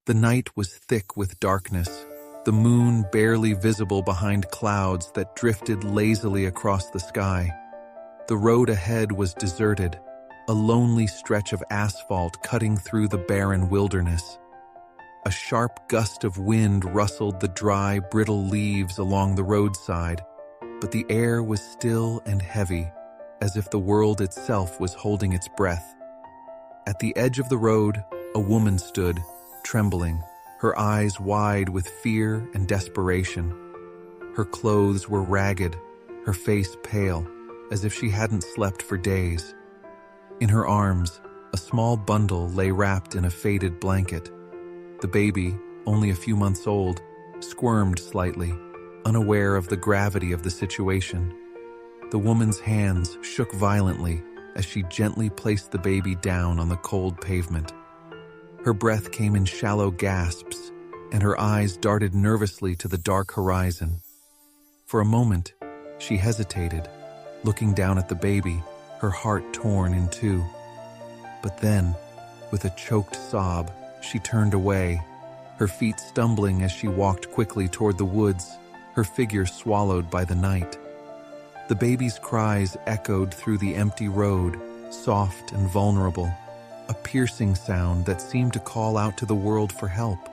The night was thick with darkness, the moon barely visible behind clouds that drifted lazily across the sky. The road ahead was deserted, a lonely stretch of asphalt cutting through the barren wilderness. A sharp gust of wind rustled the dry, brittle leaves along the roadside, but the air was still and heavy, as if the world itself was holding its breath. At the edge of the road, a woman stood, trembling, her eyes wide with fear and desperation. Her clothes were ragged, her face pale, as if she hadn't slept for days. In her arms, a small bundle lay wrapped in a faded blanket. The baby, only a few months old, squirmed slightly, unaware of the gravity of the situation. The woman's hands shook violently as she gently placed the baby down on the cold pavement. Her breath came in shallow gasps, and her eyes darted nervously to the dark horizon. For a moment, she hesitated, looking down at the baby, her heart torn in two. But then, with a choked sob, she turned away, her feet stumbling as she walked quickly toward the woods, her figure swallowed by the night. The baby's cries echoed through the empty road, soft and vulnerable, a piercing sound that seemed to call out to the world for help.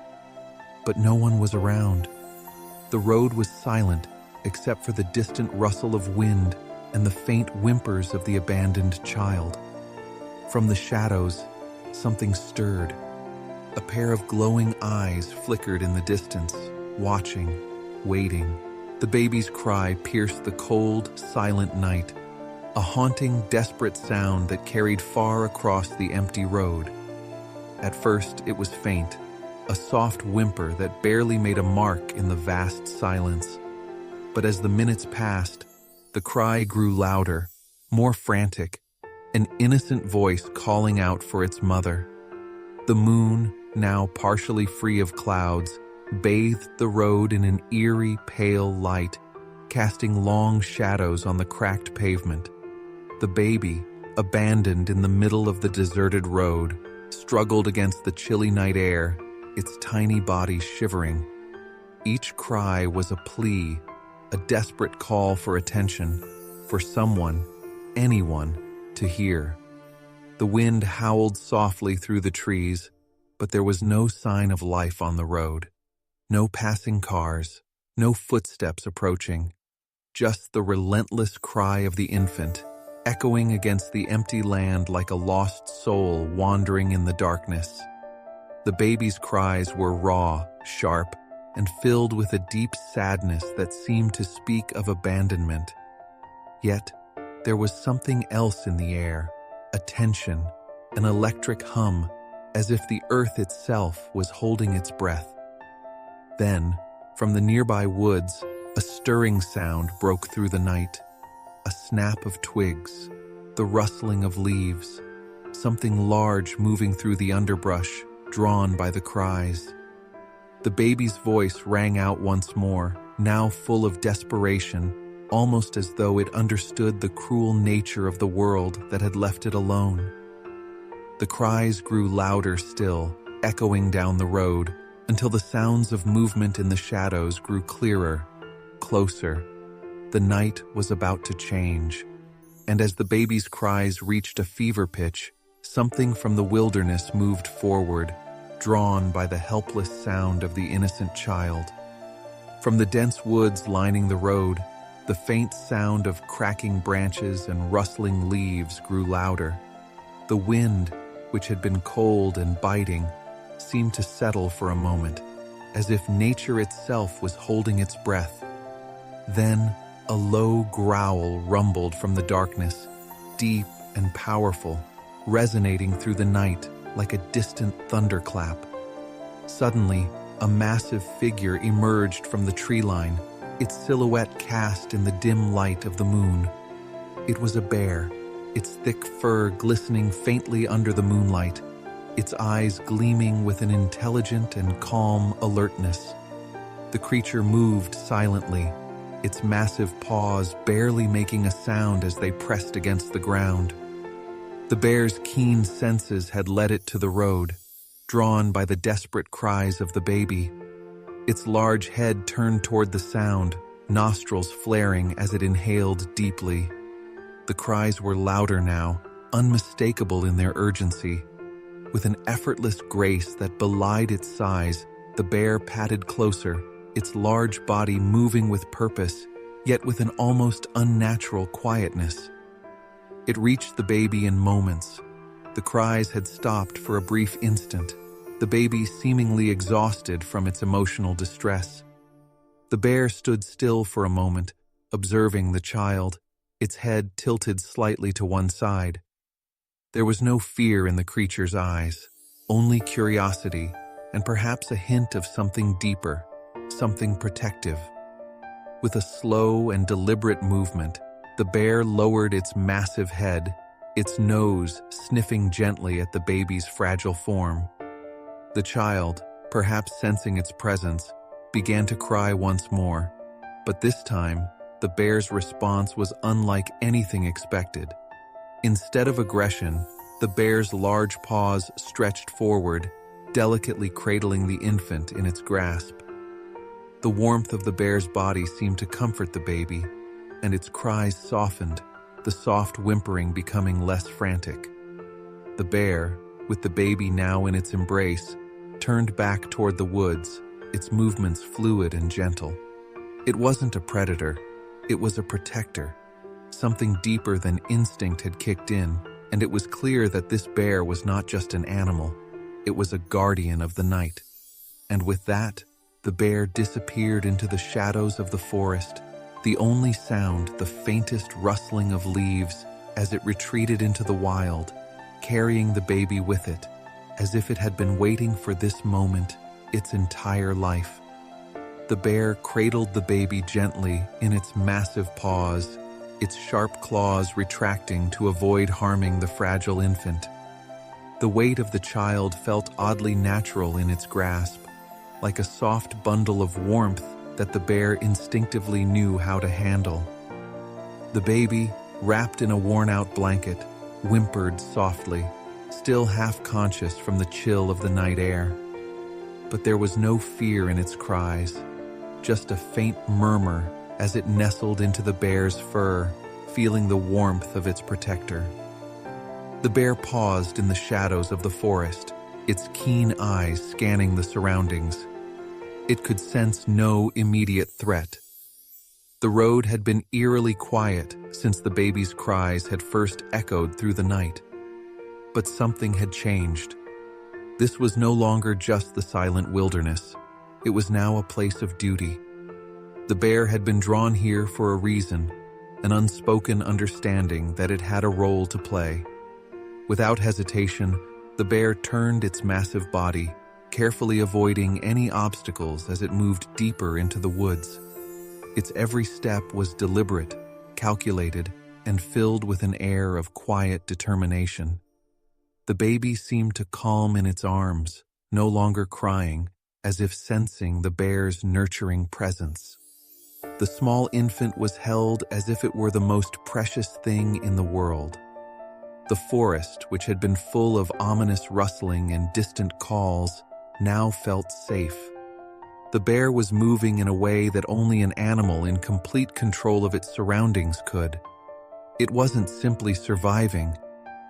But no one was around. The road was silent, except for the distant rustle of wind and the faint whimpers of the abandoned child. From the shadows, something stirred. A pair of glowing eyes flickered in the distance, watching, waiting. The baby's cry pierced the cold, silent night, a haunting, desperate sound that carried far across the empty road. At first, it was faint, a soft whimper that barely made a mark in the vast silence. But as the minutes passed, the cry grew louder, more frantic, an innocent voice calling out for its mother. The moon, now partially free of clouds, bathed the road in an eerie, pale light, casting long shadows on the cracked pavement. The baby, abandoned in the middle of the deserted road, struggled against the chilly night air, its tiny body shivering. Each cry was a plea, a desperate call for attention, for someone, anyone, to hear. The wind howled softly through the trees, but there was no sign of life on the road. No passing cars, no footsteps approaching, just the relentless cry of the infant, echoing against the empty land like a lost soul wandering in the darkness. The baby's cries were raw, sharp, and filled with a deep sadness that seemed to speak of abandonment. Yet, there was something else in the air, a tension, an electric hum, as if the earth itself was holding its breath. Then, from the nearby woods, a stirring sound broke through the night. A snap of twigs, the rustling of leaves, something large moving through the underbrush, drawn by the cries. The baby's voice rang out once more, now full of desperation, almost as though it understood the cruel nature of the world that had left it alone. The cries grew louder still, echoing down the road, until the sounds of movement in the shadows grew clearer, closer. The night was about to change, and as the baby's cries reached a fever pitch, something from the wilderness moved forward, drawn by the helpless sound of the innocent child. From the dense woods lining the road, the faint sound of cracking branches and rustling leaves grew louder. The wind, which had been cold and biting, seemed to settle for a moment, as if nature itself was holding its breath. Then, a low growl rumbled from the darkness, deep and powerful, resonating through the night like a distant thunderclap. Suddenly, a massive figure emerged from the tree line, its silhouette cast in the dim light of the moon. It was a bear, its thick fur glistening faintly under the moonlight, its eyes gleaming with an intelligent and calm alertness. The creature moved silently, its massive paws barely making a sound as they pressed against the ground. The bear's keen senses had led it to the road. drawn by the desperate cries of the baby. Its large head turned toward the sound, nostrils flaring as it inhaled deeply. The cries were louder now, unmistakable in their urgency. With an effortless grace that belied its size, the bear padded closer, its large body moving with purpose, yet with an almost unnatural quietness. It reached the baby in moments. The cries had stopped for a brief instant, the baby seemingly exhausted from its emotional distress. The bear stood still for a moment, observing the child, its head tilted slightly to one side. There was no fear in the creature's eyes, only curiosity, and perhaps a hint of something deeper, something protective. With a slow and deliberate movement, the bear lowered its massive head, its nose sniffing gently at the baby's fragile form. The child, perhaps sensing its presence, began to cry once more, but this time, the bear's response was unlike anything expected. Instead of aggression, the bear's large paws stretched forward, delicately cradling the infant in its grasp. The warmth of the bear's body seemed to comfort the baby, and its cries softened, the soft whimpering becoming less frantic. The bear, with the baby now in its embrace, turned back toward the woods, its movements fluid and gentle. It wasn't a predator, it was a protector. Something deeper than instinct had kicked in, and it was clear that this bear was not just an animal, it was a guardian of the night. And with that, the bear disappeared into the shadows of the forest, the only sound the faintest rustling of leaves as it retreated into the wild, carrying the baby with it, as if it had been waiting for this moment its entire life. The bear cradled the baby gently in its massive paws, its sharp claws retracting to avoid harming the fragile infant. The weight of the child felt oddly natural in its grasp, like a soft bundle of warmth that the bear instinctively knew how to handle. The baby, wrapped in a worn-out blanket, whimpered softly, still half-conscious from the chill of the night air. But there was no fear in its cries, just a faint murmur as it nestled into the bear's fur, feeling the warmth of its protector. The bear paused in the shadows of the forest, its keen eyes scanning the surroundings. It could sense no immediate threat. The road had been eerily quiet since the baby's cries had first echoed through the night. But something had changed. This was no longer just the silent wilderness. It was now a place of duty. The bear had been drawn here for a reason, an unspoken understanding that it had a role to play. Without hesitation, the bear turned its massive body, carefully avoiding any obstacles as it moved deeper into the woods. Its every step was deliberate, calculated, and filled with an air of quiet determination. The baby seemed to calm in its arms, no longer crying, as if sensing the bear's nurturing presence. The small infant was held as if it were the most precious thing in the world. The forest, which had been full of ominous rustling and distant calls, now felt safe. The bear was moving in a way that only an animal in complete control of its surroundings could. It wasn't simply surviving,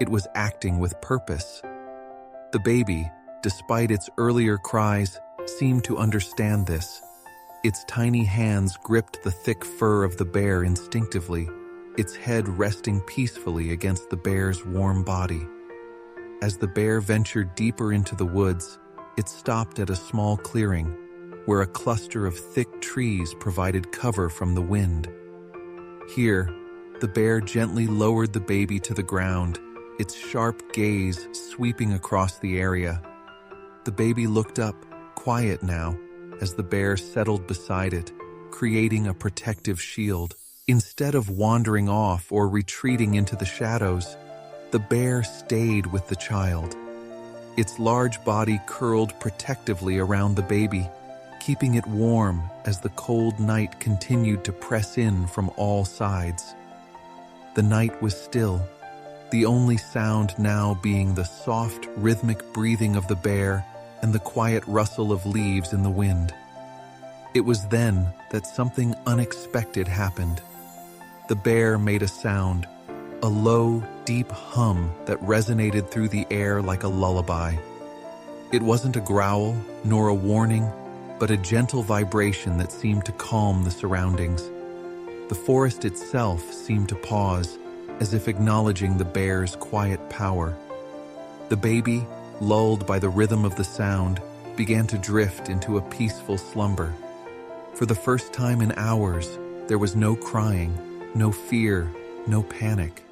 it was acting with purpose. The baby, despite its earlier cries, seemed to understand this. Its tiny hands gripped the thick fur of the bear instinctively, its head resting peacefully against the bear's warm body. As the bear ventured deeper into the woods, it stopped at a small clearing, where a cluster of thick trees provided cover from the wind. Here, the bear gently lowered the baby to the ground, its sharp gaze sweeping across the area. The baby looked up, quiet now, as the bear settled beside it, creating a protective shield. Instead of wandering off or retreating into the shadows, the bear stayed with the child. Its large body curled protectively around the baby, keeping it warm as the cold night continued to press in from all sides. The night was still. the only sound now being the soft, rhythmic breathing of the bear and the quiet rustle of leaves in the wind. It was then that something unexpected happened. The bear made a sound, a low, deep hum that resonated through the air like a lullaby. It wasn't a growl nor a warning, but a gentle vibration that seemed to calm the surroundings. The forest itself seemed to pause, as if acknowledging the bear's quiet power. The baby, lulled by the rhythm of the sound, began to drift into a peaceful slumber. For the first time in hours, there was no crying, no fear, no panic.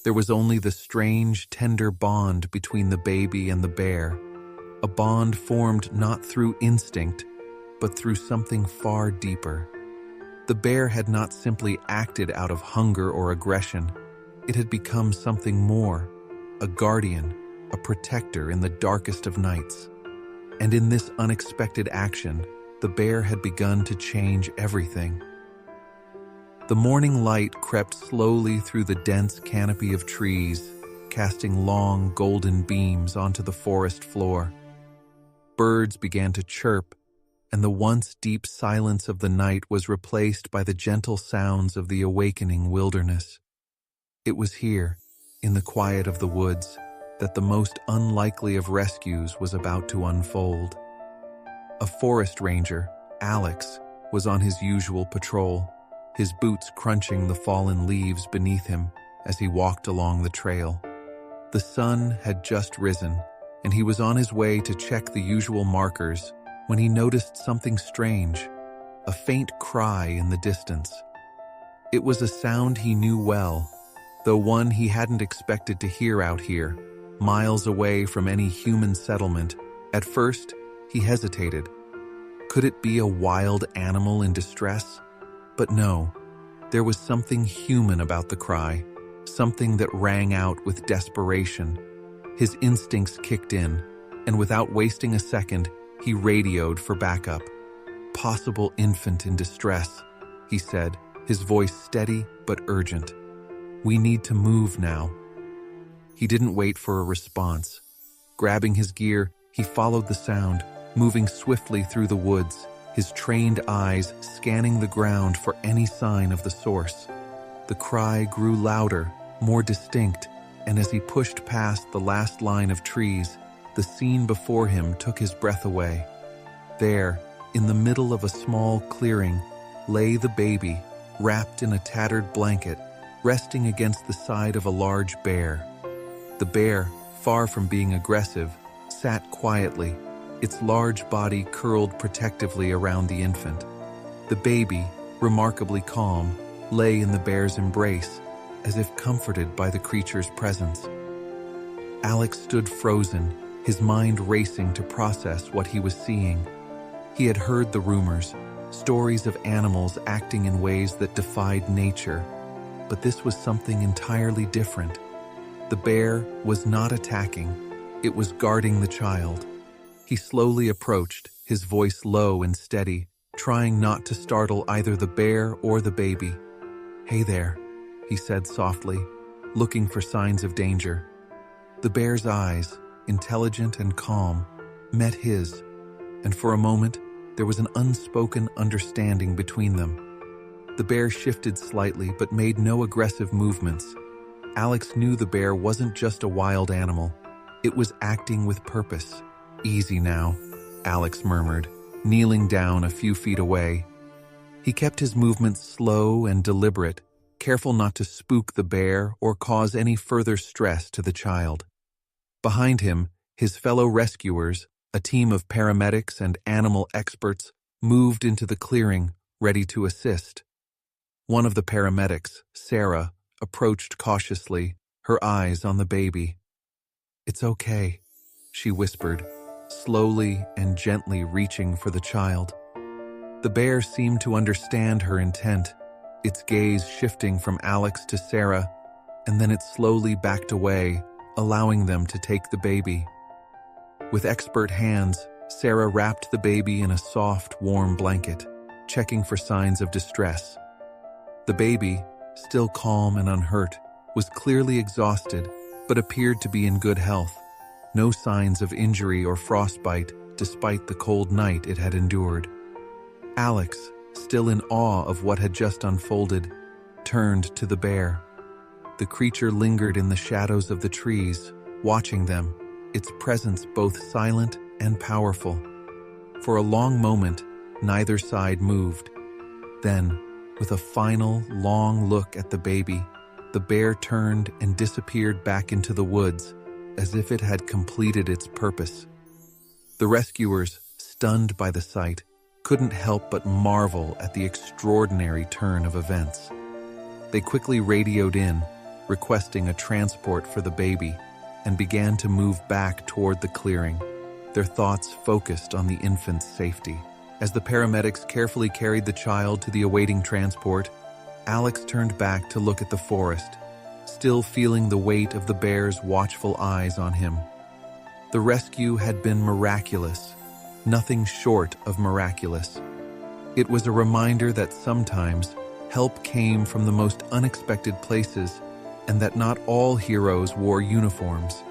There was only the strange, tender bond between the baby and the bear, a bond formed not through instinct, but through something far deeper. The bear had not simply acted out of hunger or aggression. It had become something more, a guardian, a protector in the darkest of nights. And in this unexpected action, the bear had begun to change everything. The morning light crept slowly through the dense canopy of trees, casting long golden beams onto the forest floor. Birds began to chirp, and the once deep silence of the night was replaced by the gentle sounds of the awakening wilderness. It was here, in the quiet of the woods, that the most unlikely of rescues was about to unfold. A forest ranger, Alex, was on his usual patrol, his boots crunching the fallen leaves beneath him as he walked along the trail. The sun had just risen, and he was on his way to check the usual markers when he noticed something strange, a faint cry in the distance. It was a sound he knew well, though one he hadn't expected to hear out here, miles away from any human settlement. At first, he hesitated. Could it be a wild animal in distress? But no, there was something human about the cry, something that rang out with desperation. His instincts kicked in, and without wasting a second, he radioed for backup. "Possible infant in distress," he said, his voice steady but urgent. "We need to move now." He didn't wait for a response. Grabbing his gear, he followed the sound, moving swiftly through the woods, his trained eyes scanning the ground for any sign of the source. The cry grew louder, more distinct, and as he pushed past the last line of trees, the scene before him took his breath away. There, in the middle of a small clearing, lay the baby, wrapped in a tattered blanket, resting against the side of a large bear. The bear, far from being aggressive, sat quietly, its large body curled protectively around the infant. The baby, remarkably calm, lay in the bear's embrace, as if comforted by the creature's presence. Alex stood frozen, his mind racing to process what he was seeing. He had heard the rumors, stories of animals acting in ways that defied nature, but this was something entirely different. The bear was not attacking, it was guarding the child. He slowly approached, his voice low and steady, trying not to startle either the bear or the baby. "Hey there," he said softly, looking for signs of danger. The bear's eyes, intelligent and calm, met his, and for a moment, there was an unspoken understanding between them. The bear shifted slightly but made no aggressive movements. Alex knew the bear wasn't just a wild animal. It was acting with purpose. "Easy now," Alex murmured, kneeling down a few feet away. He kept his movements slow and deliberate, careful not to spook the bear or cause any further stress to the child. Behind him, his fellow rescuers, a team of paramedics and animal experts, moved into the clearing, ready to assist. One of the paramedics, Sarah, approached cautiously, her eyes on the baby. "It's okay," she whispered, slowly and gently reaching for the child. The bear seemed to understand her intent, its gaze shifting from Alex to Sarah, and then it slowly backed away, allowing them to take the baby. With expert hands, Sarah wrapped the baby in a soft, warm blanket, checking for signs of distress. The baby, still calm and unhurt, was clearly exhausted, but appeared to be in good health. No signs of injury or frostbite, despite the cold night it had endured. Alex, still in awe of what had just unfolded, turned to the bear. The creature lingered in the shadows of the trees, watching them, its presence both silent and powerful. For a long moment, neither side moved. Then, with a final, long look at the baby, the bear turned and disappeared back into the woods, as if it had completed its purpose. The rescuers, stunned by the sight, couldn't help but marvel at the extraordinary turn of events. They quickly radioed in, requesting a transport for the baby, and began to move back toward the clearing, their thoughts focused on the infant's safety. As the paramedics carefully carried the child to the awaiting transport, Alex turned back to look at the forest, still feeling the weight of the bear's watchful eyes on him. The rescue had been miraculous, nothing short of miraculous. It was a reminder that sometimes help came from the most unexpected places, and that not all heroes wore uniforms.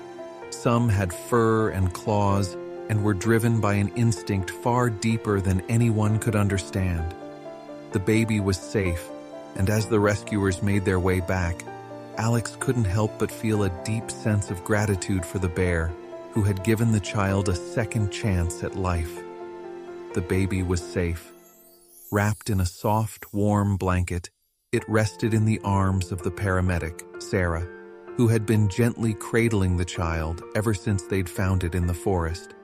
Some had fur and claws and were driven by an instinct far deeper than anyone could understand. The baby was safe, and as the rescuers made their way back, Alex couldn't help but feel a deep sense of gratitude for the bear, who had given the child a second chance at life. The baby was safe. Wrapped in a soft, warm blanket, it rested in the arms of the paramedic, Sarah, who had been gently cradling the child ever since they'd found it in the forest.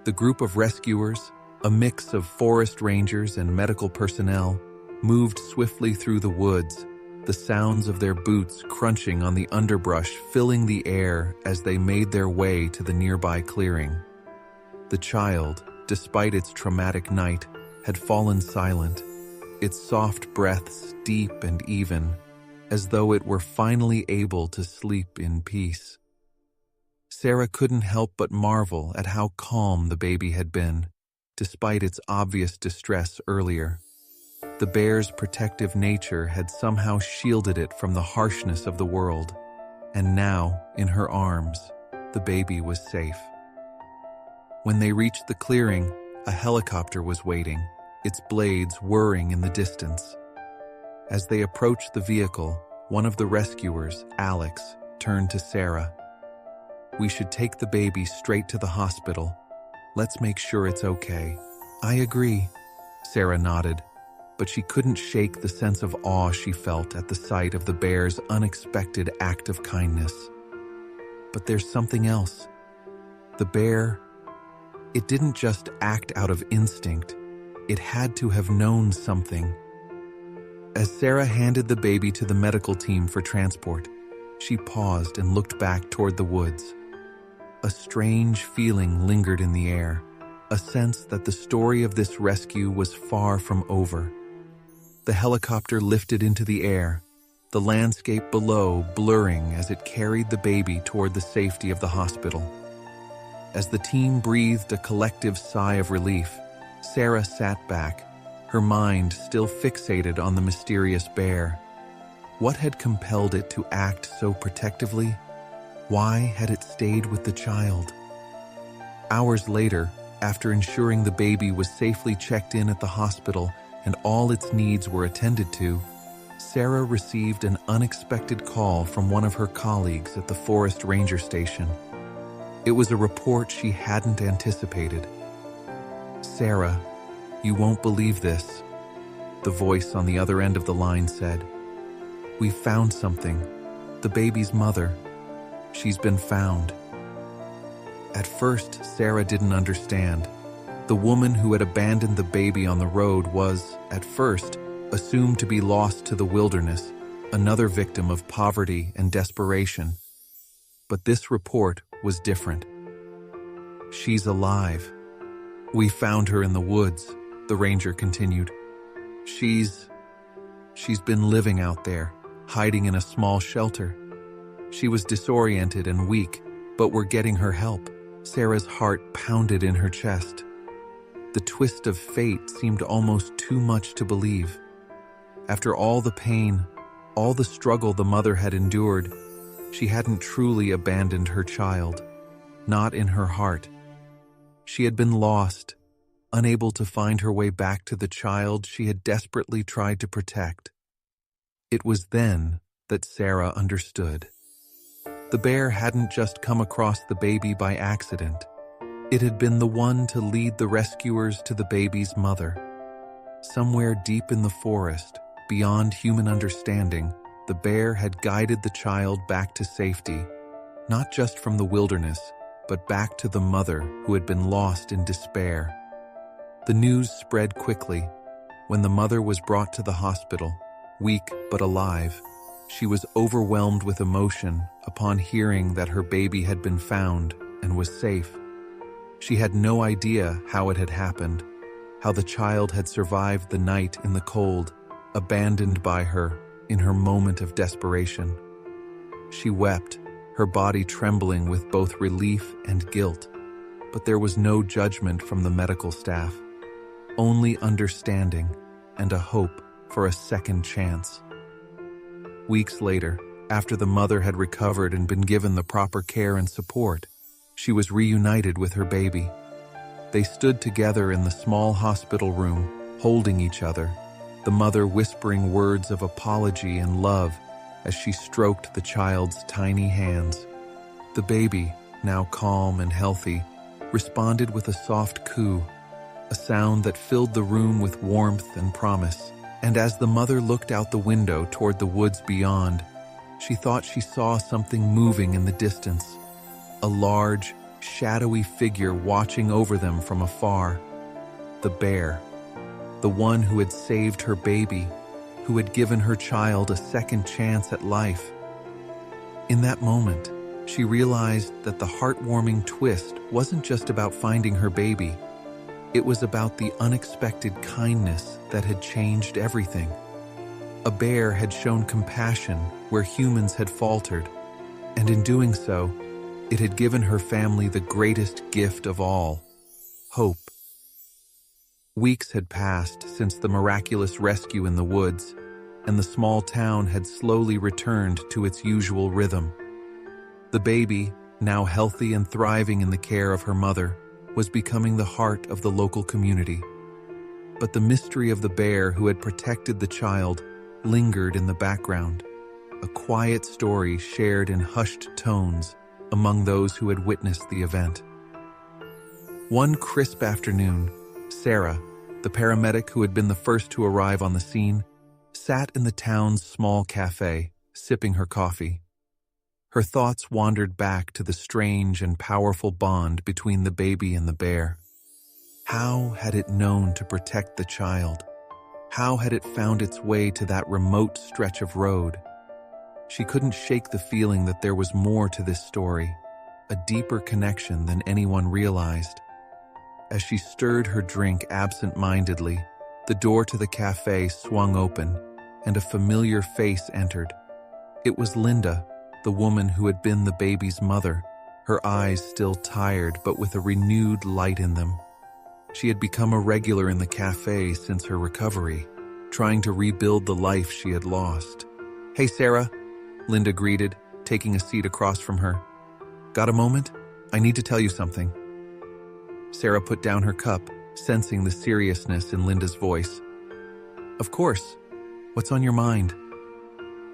The group of rescuers, a mix of forest rangers and medical personnel, moved swiftly through the woods, the sounds of their boots crunching on the underbrush filling the air as they made their way to the nearby clearing. The child, despite its traumatic night, had fallen silent, its soft breaths deep and even, as though it were finally able to sleep in peace. Sarah couldn't help but marvel at how calm the baby had been, despite its obvious distress earlier. The bear's protective nature had somehow shielded it from the harshness of the world, and now, in her arms, the baby was safe. When they reached the clearing, a helicopter was waiting, its blades whirring in the distance. As they approached the vehicle, one of the rescuers, Alex, turned to Sarah. "We should take the baby straight to the hospital. Let's make sure it's okay." "I agree," Sarah nodded, but she couldn't shake the sense of awe she felt at the sight of the bear's unexpected act of kindness. But there's something else. The bear, it didn't just act out of instinct. It had to have known something. As Sarah handed the baby to the medical team for transport, she paused and looked back toward the woods. A strange feeling lingered in the air, a sense that the story of this rescue was far from over. The helicopter lifted into the air, the landscape below blurring as it carried the baby toward the safety of the hospital. As the team breathed a collective sigh of relief, Sarah sat back, her mind still fixated on the mysterious bear. What had compelled it to act so protectively? Why had it stayed with the child? Hours later, after ensuring the baby was safely checked in at the hospital and all its needs were attended to, Sarah received an unexpected call from one of her colleagues at the forest ranger station. It was a report she hadn't anticipated. "Sarah, you won't believe this," the voice on the other end of the line said. "We found something. The baby's mother. She's been found." At first, Sarah didn't understand. The woman who had abandoned the baby on the road was, at first, assumed to be lost to the wilderness, another victim of poverty and desperation. But this report was different. "She's alive. We found her in the woods," the ranger continued. She's been living out there, hiding in a small shelter. She was disoriented and weak, but we're getting her help." Sarah's heart pounded in her chest. The twist of fate seemed almost too much to believe. After all the pain, All the struggle the mother had endured, she hadn't truly abandoned her child, not in her heart. She had been lost, unable to find her way back to the child she had desperately tried to protect. It was then that Sarah understood. The bear hadn't just come across the baby by accident. It had been the one to lead the rescuers to the baby's mother. Somewhere deep in the forest, beyond human understanding, the bear had guided the child back to safety, not just from the wilderness, but back to the mother who had been lost in despair. The news spread quickly. When the mother was brought to the hospital, weak but alive, she was overwhelmed with emotion upon hearing that her baby had been found and was safe. She had no idea how it had happened, how the child had survived the night in the cold, abandoned by her in her moment of desperation. She wept, her body trembling with both relief and guilt, but there was no judgment from the medical staff, only understanding and a hope for a second chance. Weeks later, after the mother had recovered and been given the proper care and support, she was reunited with her baby. They stood together in the small hospital room, holding each other, the mother whispering words of apology and love as she stroked the child's tiny hands. The baby, now calm and healthy, responded with a soft coo, a sound that filled the room with warmth and promise. And as the mother looked out the window toward the woods beyond, she thought she saw something moving in the distance, a large, shadowy figure watching over them from afar. The bear, the one who had saved her baby, who had given her child a second chance at life. In that moment, she realized that the heartwarming twist wasn't just about finding her baby. It was about the unexpected kindness that had changed everything. A bear had shown compassion where humans had faltered, and in doing so, it had given her family the greatest gift of all, hope. Weeks had passed since the miraculous rescue in the woods, and the small town had slowly returned to its usual rhythm. The baby, now healthy and thriving in the care of her mother, was becoming the heart of the local community. But the mystery of the bear who had protected the child lingered in the background, a quiet story shared in hushed tones among those who had witnessed the event. One crisp afternoon, Sarah, the paramedic who had been the first to arrive on the scene, sat in the town's small cafe, sipping her coffee. Her thoughts wandered back to the strange and powerful bond between the baby and the bear. How had it known to protect the child? How had it found its way to that remote stretch of road? She couldn't shake the feeling that there was more to this story, a deeper connection than anyone realized. As she stirred her drink absent-mindedly, the door to the cafe swung open, and a familiar face entered. It was Linda, the woman who had been the baby's mother, her eyes still tired but with a renewed light in them. She had become a regular in the cafe since her recovery, trying to rebuild the life she had lost. "Hey, Sarah," Linda greeted, taking a seat across from her. "Got a moment? I need to tell you something." Sarah put down her cup, sensing the seriousness in Linda's voice. "Of course. What's on your mind?"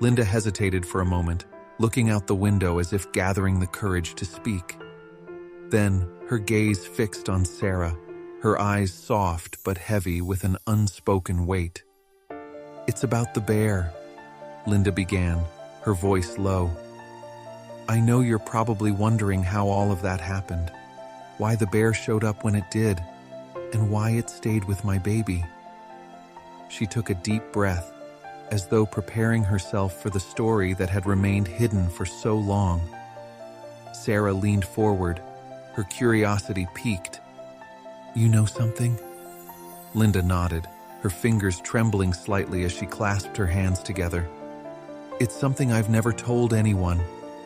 Linda hesitated for a moment, looking out the window as if gathering the courage to speak. Then, her gaze fixed on Sarah, her eyes soft but heavy with an unspoken weight. "It's about the bear," Linda began, her voice low. "I know you're probably wondering how all of that happened, why the bear showed up when it did, and why it stayed with my baby." She took a deep breath, as though preparing herself for the story that had remained hidden for so long. Sarah leaned forward, her curiosity piqued. "You know something?" Linda nodded, her fingers trembling slightly as she clasped her hands together. "It's something I've never told anyone,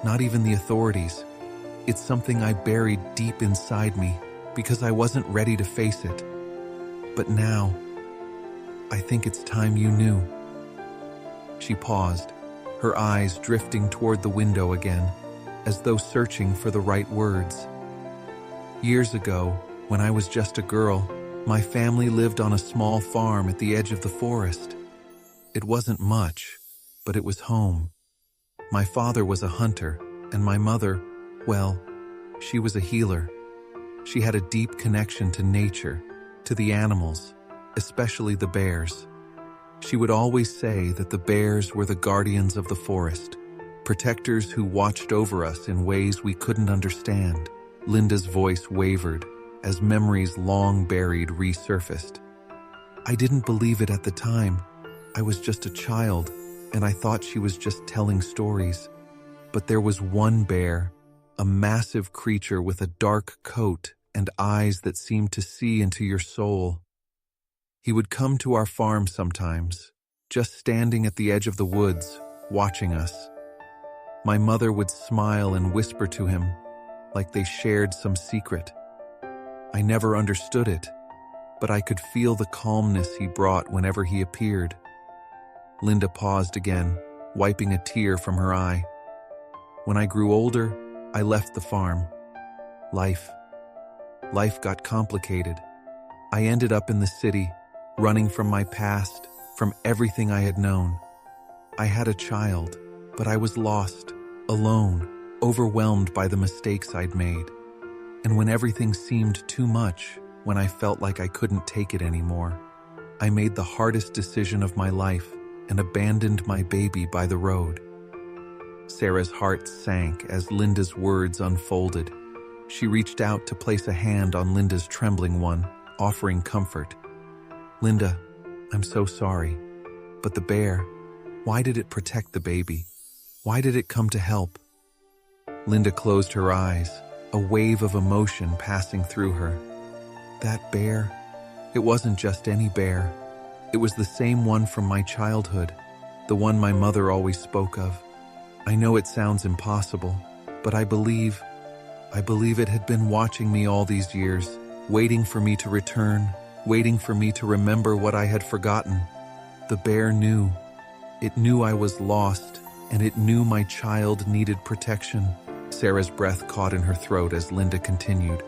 not even the authorities. It's something I buried deep inside me because I wasn't ready to face it. But now, I think it's time you knew." She paused, her eyes drifting toward the window again, as though searching for the right words. Years ago, when I was just a girl, my family lived on a small farm at the edge of the forest. It wasn't much, but it was home. My father was a hunter, and my mother, well, she was a healer. She had a deep connection to nature, to the animals, especially the bears. She would always say that the bears were the guardians of the forest, protectors who watched over us in ways we couldn't understand. Linda's voice wavered as memories long buried resurfaced. I didn't believe it at the time. I was just a child, and I thought she was just telling stories. But there was one bear, a massive creature with a dark coat and eyes that seemed to see into your soul. He would come to our farm sometimes, just standing at the edge of the woods, watching us. My mother would smile and whisper to him, like they shared some secret. I never understood it, but I could feel the calmness he brought whenever he appeared. Linda paused again, wiping a tear from her eye. When I grew older, I left the farm. Life got complicated. I ended up in the city, running from my past, from everything I had known. I had a child, but I was lost, alone, overwhelmed by the mistakes I'd made. And when everything seemed too much, when I felt like I couldn't take it anymore, I made the hardest decision of my life and abandoned my baby by the road. Sarah's heart sank as Linda's words unfolded. She reached out to place a hand on Linda's trembling one, offering comfort. Linda, I'm so sorry, but the bear, why did it protect the baby? Why did it come to help? Linda closed her eyes, a wave of emotion passing through her. That bear, it wasn't just any bear. It was the same one from my childhood, the one my mother always spoke of. I know it sounds impossible, but I believe it had been watching me all these years, waiting for me to return, waiting for me to remember what I had forgotten. The bear knew. It knew I was lost, and it knew my child needed protection. Sarah's breath caught in her throat as Linda continued.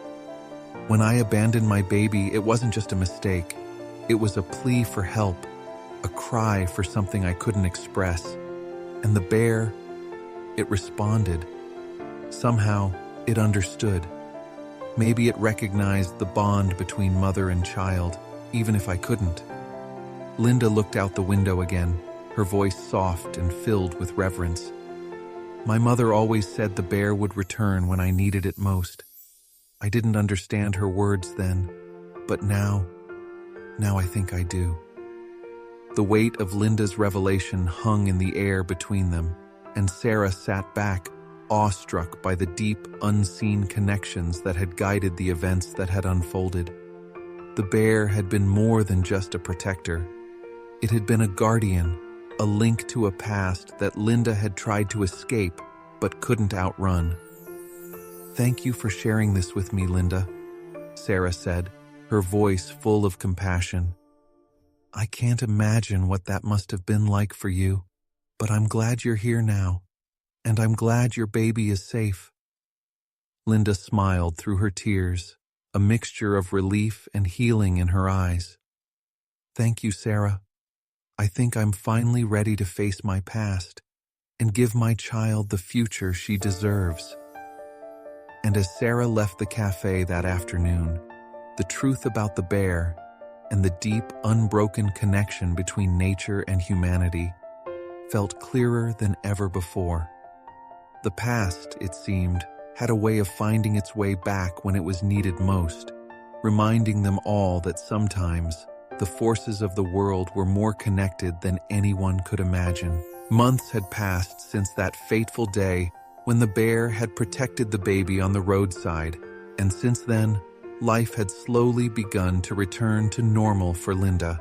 When I abandoned my baby, it wasn't just a mistake. It was a plea for help, a cry for something I couldn't express. And the bear, it responded. Somehow, it understood. Maybe it recognized the bond between mother and child, even if I couldn't. Linda looked out the window again, her voice soft and filled with reverence. My mother always said the bear would return when I needed it most. I didn't understand her words then, but now I think I do. The weight of Linda's revelation hung in the air between them, and Sarah sat back, awestruck by the deep, unseen connections that had guided the events that had unfolded. The bear had been more than just a protector. It had been a guardian, a link to a past that Linda had tried to escape but couldn't outrun. Thank you for sharing this with me, Linda, Sarah said, her voice full of compassion. I can't imagine what that must have been like for you, but I'm glad you're here now, and I'm glad your baby is safe. Linda smiled through her tears, a mixture of relief and healing in her eyes. Thank you, Sarah. I think I'm finally ready to face my past and give my child the future she deserves. And as Sarah left the cafe that afternoon, the truth about the bear and the deep, unbroken connection between nature and humanity felt clearer than ever before. The past, it seemed, had a way of finding its way back when it was needed most, reminding them all that sometimes the forces of the world were more connected than anyone could imagine. Months had passed since that fateful day when the bear had protected the baby on the roadside, and since then, life had slowly begun to return to normal for Linda.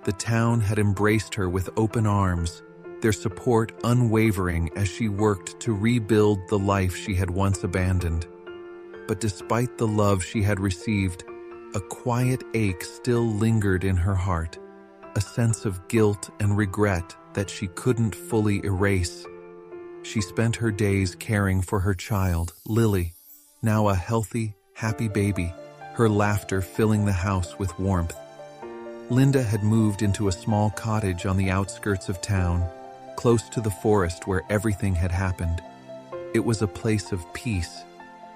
The town had embraced her with open arms, their support unwavering as she worked to rebuild the life she had once abandoned. But despite the love she had received, a quiet ache still lingered in her heart, a sense of guilt and regret that she couldn't fully erase. She spent her days caring for her child, Lily, now a healthy, happy baby, her laughter filling the house with warmth. Linda had moved into a small cottage on the outskirts of town, close to the forest where everything had happened. It was a place of peace,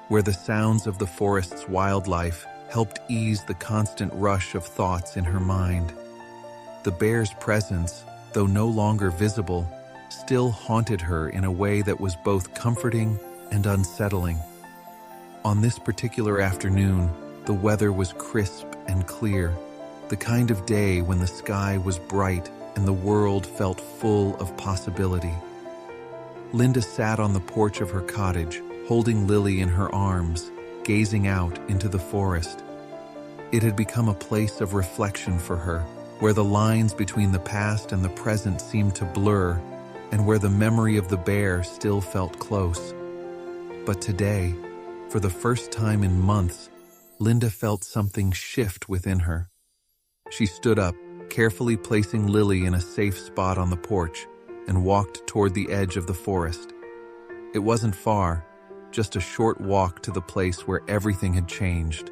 where the sounds of the forest's wildlife helped ease the constant rush of thoughts in her mind. The bear's presence, though no longer visible, still haunted her in a way that was both comforting and unsettling. On this particular afternoon, the weather was crisp and clear, the kind of day when the sky was bright and the world felt full of possibility. Linda sat on the porch of her cottage, holding Lily in her arms, gazing out into the forest. It had become a place of reflection for her, where the lines between the past and the present seemed to blur, and where the memory of the bear still felt close. But today, for the first time in months, Linda felt something shift within her. She stood up, carefully placing Lily in a safe spot on the porch, and walked toward the edge of the forest. It wasn't far, just a short walk to the place where everything had changed.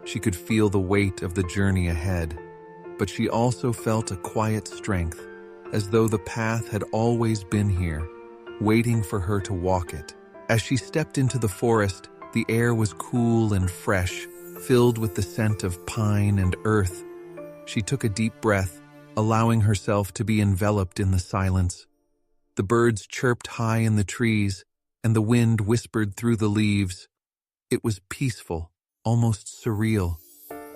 She could feel the weight of the journey ahead, but she also felt a quiet strength, as though the path had always been here, waiting for her to walk it. As she stepped into the forest, the air was cool and fresh, filled with the scent of pine and earth. She took a deep breath, allowing herself to be enveloped in the silence. The birds chirped high in the trees, and the wind whispered through the leaves. It was peaceful, almost surreal.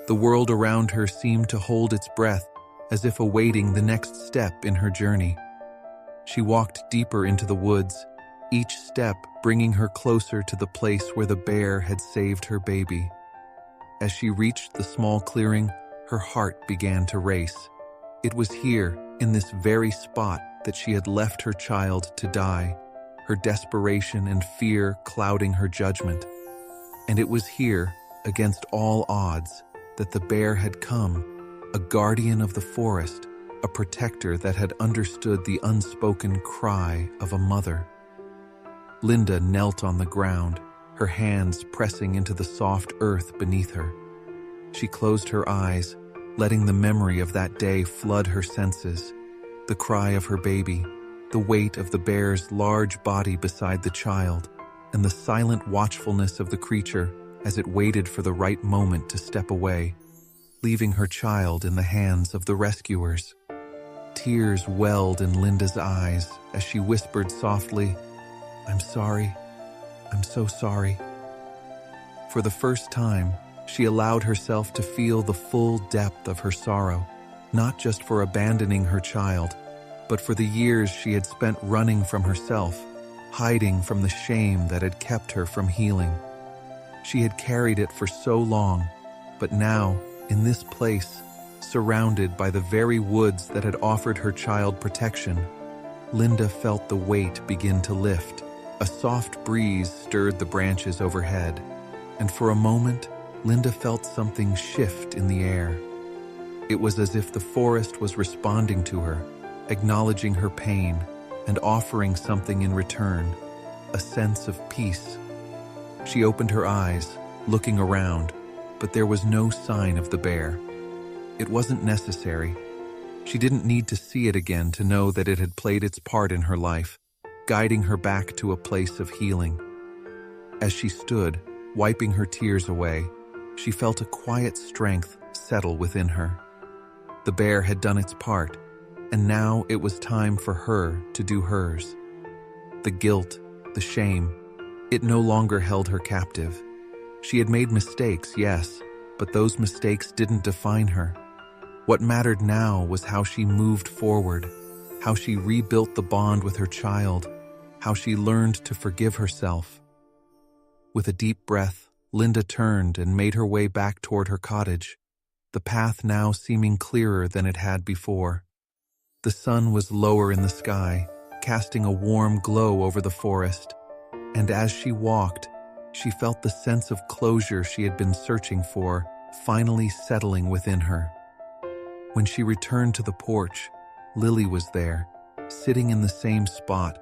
The world around her seemed to hold its breath, as if awaiting the next step in her journey. She walked deeper into the woods, each step bringing her closer to the place where the bear had saved her baby. As she reached the small clearing, her heart began to race. It was here, in this very spot, that she had left her child to die, her desperation and fear clouding her judgment. And it was here, against all odds, that the bear had come, a guardian of the forest, a protector that had understood the unspoken cry of a mother. Linda knelt on the ground, her hands pressing into the soft earth beneath her. She closed her eyes, letting the memory of that day flood her senses. The cry of her baby, the weight of the bear's large body beside the child, and the silent watchfulness of the creature as it waited for the right moment to step away, leaving her child in the hands of the rescuers. Tears welled in Linda's eyes as she whispered softly, "I'm sorry. I'm so sorry." For the first time, she allowed herself to feel the full depth of her sorrow, not just for abandoning her child, but for the years she had spent running from herself, hiding from the shame that had kept her from healing. She had carried it for so long, but now, in this place, surrounded by the very woods that had offered her child protection, Linda felt the weight begin to lift. A soft breeze stirred the branches overhead, and for a moment, Linda felt something shift in the air. It was as if the forest was responding to her, acknowledging her pain and offering something in return, a sense of peace. She opened her eyes, looking around, but there was no sign of the bear. It wasn't necessary. She didn't need to see it again to know that it had played its part in her life, guiding her back to a place of healing. As she stood, wiping her tears away, she felt a quiet strength settle within her. The bear had done its part, and now it was time for her to do hers. The guilt, the shame, it no longer held her captive. She had made mistakes, yes, but those mistakes didn't define her. What mattered now was how she moved forward, how she rebuilt the bond with her child, how she learned to forgive herself. With a deep breath, Linda turned and made her way back toward her cottage, the path now seeming clearer than it had before. The sun was lower in the sky, casting a warm glow over the forest, and as she walked, she felt the sense of closure she had been searching for finally settling within her. When she returned to the porch, Lily was there, sitting in the same spot,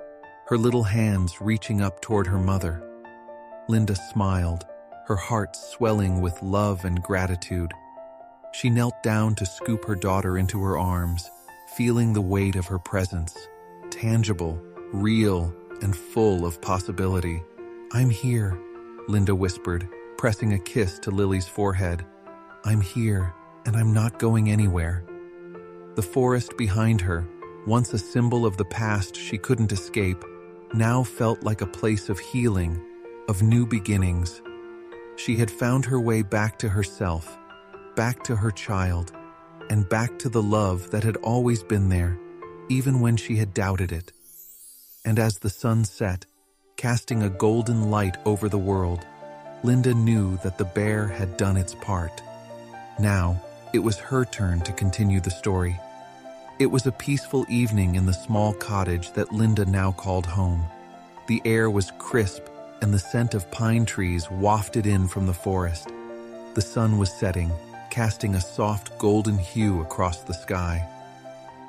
her little hands reaching up toward her mother. Linda smiled, her heart swelling with love and gratitude. She knelt down to scoop her daughter into her arms, feeling the weight of her presence, tangible, real, and full of possibility. "I'm here," Linda whispered, pressing a kiss to Lily's forehead. "I'm here, and I'm not going anywhere." The forest behind her, once a symbol of the past she couldn't escape, now felt like a place of healing, of new beginnings. She had found her way back to herself, back to her child, and back to the love that had always been there, even when she had doubted it. And as the sun set, casting a golden light over the world, Linda knew that the bear had done its part. Now, it was her turn to continue the story. It was a peaceful evening in the small cottage that Linda now called home. The air was crisp, and the scent of pine trees wafted in from the forest. The sun was setting, casting a soft golden hue across the sky.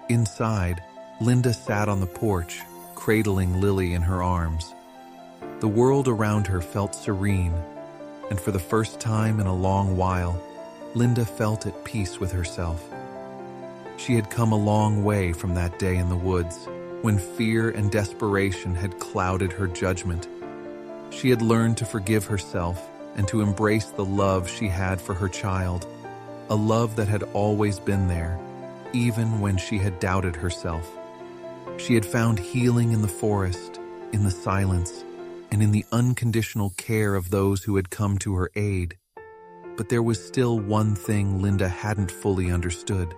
Inside, Linda sat on the porch, cradling Lily in her arms. The world around her felt serene, and for the first time in a long while, Linda felt at peace with herself. She had come a long way from that day in the woods, when fear and desperation had clouded her judgment. She had learned to forgive herself and to embrace the love she had for her child, a love that had always been there, even when she had doubted herself. She had found healing in the forest, in the silence, and in the unconditional care of those who had come to her aid. But there was still one thing Linda hadn't fully understood: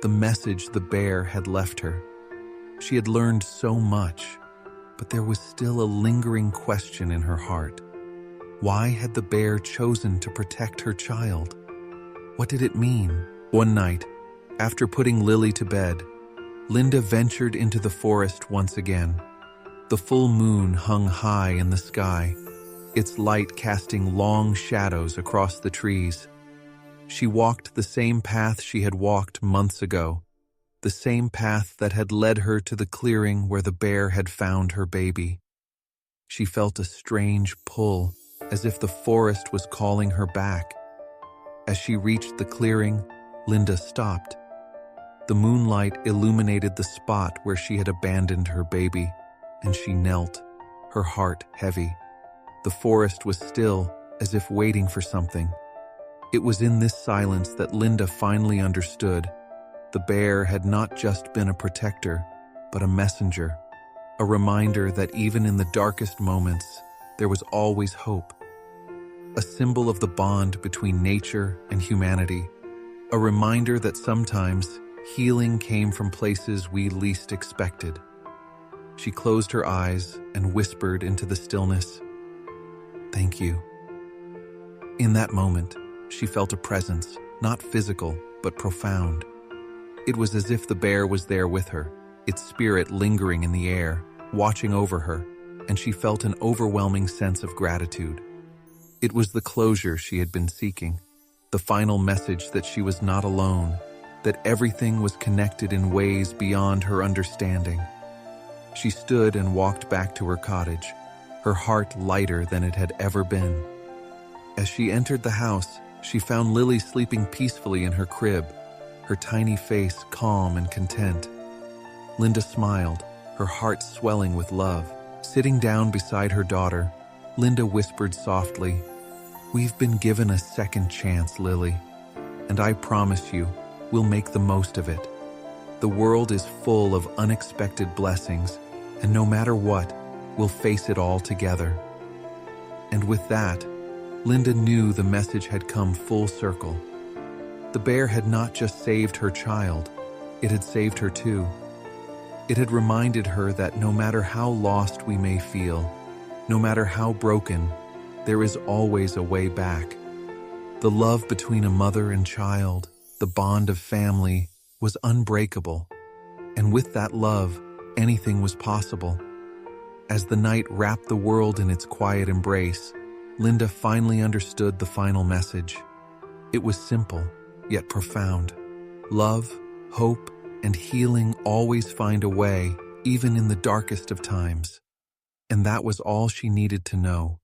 the message the bear had left her. She had learned so much, but there was still a lingering question in her heart. Why had the bear chosen to protect her child? What did it mean? One night, after putting Lily to bed, Linda ventured into the forest once again. The full moon hung high in the sky, its light casting long shadows across the trees. She walked the same path she had walked months ago, the same path that had led her to the clearing where the bear had found her baby. She felt a strange pull, as if the forest was calling her back. As she reached the clearing, Linda stopped. The moonlight illuminated the spot where she had abandoned her baby, and she knelt, her heart heavy. The forest was still, as if waiting for something. It was in this silence that Linda finally understood. The bear had not just been a protector, but a messenger, a reminder that even in the darkest moments, there was always hope. A symbol of the bond between nature and humanity, a reminder that sometimes healing came from places we least expected. She closed her eyes and whispered into the stillness, "Thank you." In that moment, she felt a presence, not physical, but profound. It was as if the bear was there with her, its spirit lingering in the air, watching over her, and she felt an overwhelming sense of gratitude. It was the closure she had been seeking, the final message that she was not alone, that everything was connected in ways beyond her understanding. She stood and walked back to her cottage, her heart lighter than it had ever been. As she entered the house, she found Lily sleeping peacefully in her crib, her tiny face calm and content. Linda smiled, her heart swelling with love. Sitting down beside her daughter, Linda whispered softly, "We've been given a second chance, Lily, and I promise you, we'll make the most of it. The world is full of unexpected blessings, and no matter what, we'll face it all together." And with that, Linda knew the message had come full circle. The bear had not just saved her child, it had saved her too. It had reminded her that no matter how lost we may feel, no matter how broken, there is always a way back. The love between a mother and child, the bond of family, was unbreakable. And with that love, anything was possible. As the night wrapped the world in its quiet embrace, Linda finally understood the final message. It was simple, yet profound. Love, hope, and healing always find a way, even in the darkest of times. And that was all she needed to know.